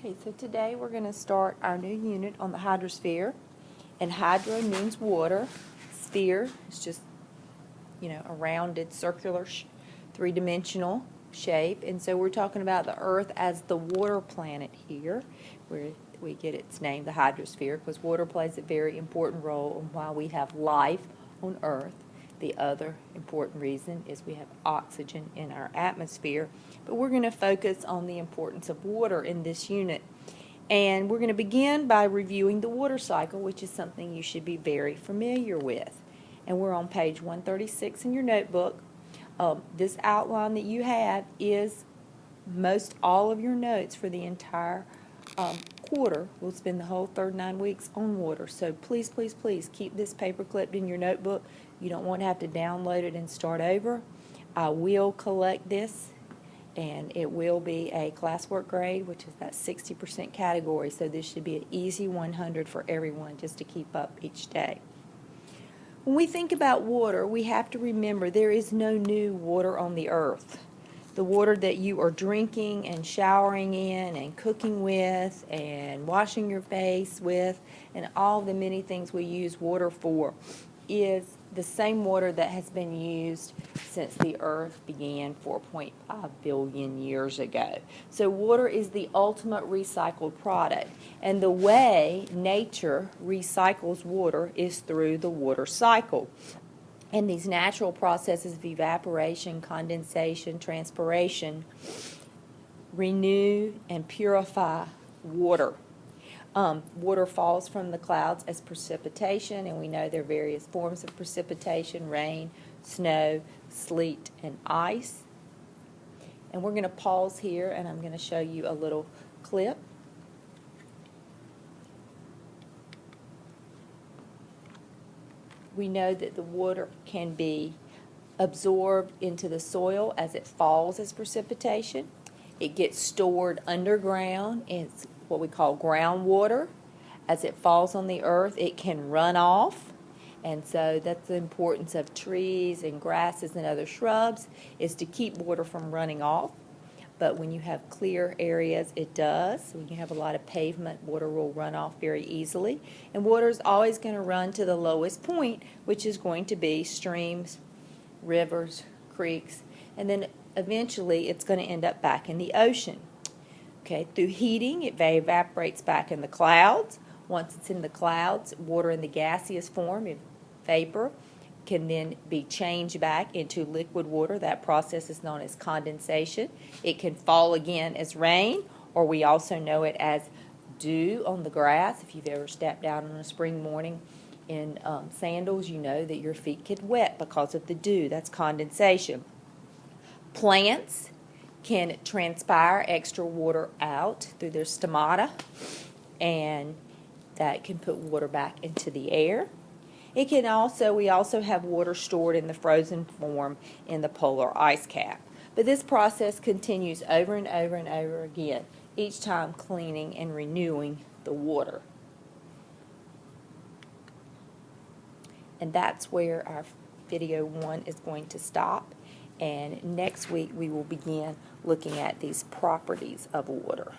Okay, so today we're going to start our new unit on the hydrosphere. And hydro means water. Sphere is just, a rounded circular three-dimensional shape. And so we're talking about the Earth as the water planet here, where we get its name, the hydrosphere, because water plays a very important role in why we have life on Earth. The other important reason is we have oxygen in our atmosphere. But we're going to focus on the importance of water in this unit. And we're going to begin by reviewing the water cycle, which is something you should be very familiar with. And we're on page 136 in your notebook. This outline that you have is most all of your notes for the entire quarter. We'll spend the whole 39 weeks on water. So please, please, please keep this paper clipped in your notebook. You don't want to have to download it and start over. I will collect this, and it will be a classwork grade, which is that 60% category. So this should be an easy 100 for everyone just to keep up each day. When we think about water, we have to remember there is no new water on the earth. The water that you are drinking and showering in and cooking with and washing your face with and all the many things we use water for is the same water that has been used since the earth began 4.5 billion years ago. So water is the ultimate recycled product. And the way nature recycles water is through the water cycle. And these natural processes of evaporation, condensation, transpiration renew and purify water. Water falls from the clouds as precipitation, and we know there are various forms of precipitation: rain, snow, sleet, and ice. And we're going to pause here, and I'm going to show you a little clip. We know that the water can be absorbed into the soil as it falls as precipitation. It gets stored underground. It's what we call groundwater. As it falls on the earth, it can run off. And so that's the importance of trees and grasses and other shrubs, is to keep water from running off. But when you have clear areas, it does. When you have a lot of pavement, water will run off very easily. And water is always going to run to the lowest point, which is going to be streams, rivers, creeks, and then eventually it's going to end up back in the ocean. Okay, through heating, it evaporates back in the clouds. Once it's in the clouds, water in the gaseous form, vapor, can then be changed back into liquid water. That process is known as condensation. It can fall again as rain, or we also know it as dew on the grass. If you've ever stepped out on a spring morning in sandals, you know that your feet get wet because of the dew. That's condensation. Plants can transpire extra water out through their stomata, and that can put water back into the air. It can also, we also have water stored in the frozen form in the polar ice cap. But this process continues over and over and over again, each time cleaning and renewing the water. And that's where our video 1 is going to stop. And next week we will begin looking at these properties of water.